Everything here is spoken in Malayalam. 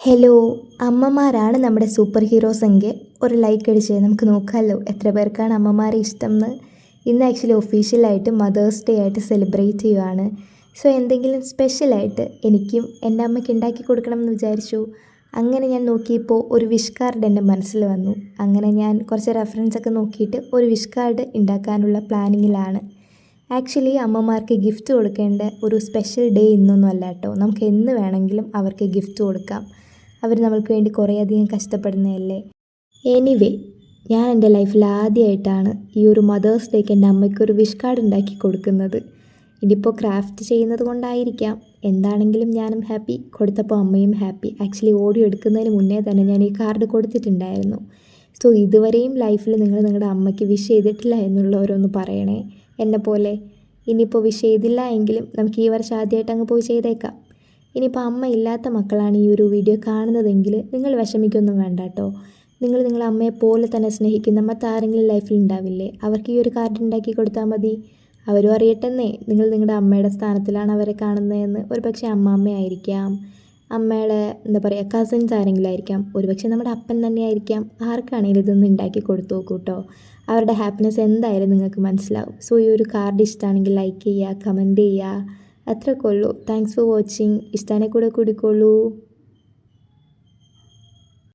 ഹലോ, അമ്മമാരാണ് നമ്മുടെ സൂപ്പർ ഹീറോസ് എങ്കിൽ ഒരു ലൈക്ക് അടിച്ച് നമുക്ക് നോക്കാമല്ലോ എത്ര പേർക്കാണ് അമ്മമാരെ ഇഷ്ടം എന്ന്. ഇന്ന് ആക്ച്വലി ഒഫീഷ്യലായിട്ട് മദേഴ്സ് ഡേ ആയിട്ട് സെലിബ്രേറ്റ് ചെയ്യുവാണ്. സോ എന്തെങ്കിലും സ്പെഷ്യലായിട്ട് എനിക്കും എൻ്റെ അമ്മയ്ക്ക് ഉണ്ടാക്കി കൊടുക്കണം എന്ന് വിചാരിച്ചു. അങ്ങനെ ഞാൻ നോക്കിയപ്പോൾ ഒരു വിഷ് കാർഡ് എൻ്റെ മനസ്സിൽ വന്നു. അങ്ങനെ ഞാൻ കുറച്ച് റെഫറൻസൊക്കെ നോക്കിയിട്ട് ഒരു വിഷ് കാർഡ് ഉണ്ടാക്കാനുള്ള പ്ലാനിങ്ങിലാണ്. ആക്ച്വലി അമ്മമാർക്ക് ഗിഫ്റ്റ് കൊടുക്കേണ്ട ഒരു സ്പെഷ്യൽ ഡേ ഇന്നൊന്നും അല്ല കേട്ടോ. നമുക്ക് എന്ന് വേണമെങ്കിലും അവർക്ക് ഗിഫ്റ്റ് കൊടുക്കാം. അവർ നമ്മൾക്ക് വേണ്ടി കുറേയധികം കഷ്ടപ്പെടുന്നതല്ലേ. എനിവേ, ഞാൻ എൻ്റെ ലൈഫിൽ ആദ്യമായിട്ടാണ് ഈ ഒരു മദേഴ്സ് ഡേക്ക് എൻ്റെ അമ്മയ്ക്കൊരു വിഷ് കാർഡ് ഉണ്ടാക്കി കൊടുക്കുന്നത്. ഇതിപ്പോൾ ക്രാഫ്റ്റ് ചെയ്യുന്നത് കൊണ്ടായിരിക്കാം. എന്താണെങ്കിലും ഞാനും ഹാപ്പി, കൊടുത്തപ്പോൾ അമ്മയും ഹാപ്പി. ആക്ച്വലി ഓഡിയോ എടുക്കുന്നതിന് മുന്നേ തന്നെ ഞാൻ ഈ കാർഡ് കൊടുത്തിട്ടുണ്ടായിരുന്നു. സോ ഇതുവരെയും ലൈഫിൽ നിങ്ങൾ നിങ്ങളുടെ അമ്മയ്ക്ക് വിഷ് ചെയ്തിട്ടില്ല എന്നുള്ളവരൊന്ന് പറയണേ എന്നെപ്പോലെ. ഇനിയിപ്പോൾ വിഷ് ചെയ്തില്ല എങ്കിലും നമുക്ക് ഈ വർഷം ആദ്യമായിട്ട് അങ്ങ് പോയി ചെയ്തേക്കാം. ഇനിയിപ്പോൾ അമ്മ ഇല്ലാത്ത മക്കളാണ് ഈ ഒരു വീഡിയോ കാണുന്നതെങ്കിൽ നിങ്ങൾ വിഷമിക്കൊന്നും വേണ്ട കേട്ടോ. നിങ്ങൾ നിങ്ങളുടെ അമ്മയെ പോലെ തന്നെ സ്നേഹിക്കുന്ന മറ്റാരെങ്കിലും ലൈഫിൽ ഉണ്ടാവില്ലേ, അവർക്ക് ഈ ഒരു കാർഡ് ഉണ്ടാക്കി കൊടുത്താൽ മതി. അവരും അറിയട്ടെന്നേ നിങ്ങൾ നിങ്ങളുടെ അമ്മയുടെ സ്ഥാനത്തിലാണ് അവരെ കാണുന്നതെന്ന്. ഒരു പക്ഷേ അമ്മാമ്മയായിരിക്കാം, അമ്മയുടെ എന്താ പറയുക കസിൻസ് ആരെങ്കിലും ആയിരിക്കാം, ഒരുപക്ഷെ നമ്മുടെ അപ്പൻ തന്നെ ആയിരിക്കാം. ആർക്കാണെങ്കിലും ഇതൊന്ന് ഉണ്ടാക്കി കൊടുത്തു നോക്കൂ കേട്ടോ. അവരുടെ ഹാപ്പിനെസ് എന്തായാലും നിങ്ങൾക്ക് മനസ്സിലാവും. സോ ഈ ഒരു കാർഡ് ഇഷ്ടമാണെങ്കിൽ ലൈക്ക് ചെയ്യുക, കമൻറ്റ് ചെയ്യുക, അത്രയൊക്കെ ഉള്ളൂ. Thanks for watching. ഇഷ്ടമാണെങ്കിൽ കൂടെ കൂടിക്കോളൂ.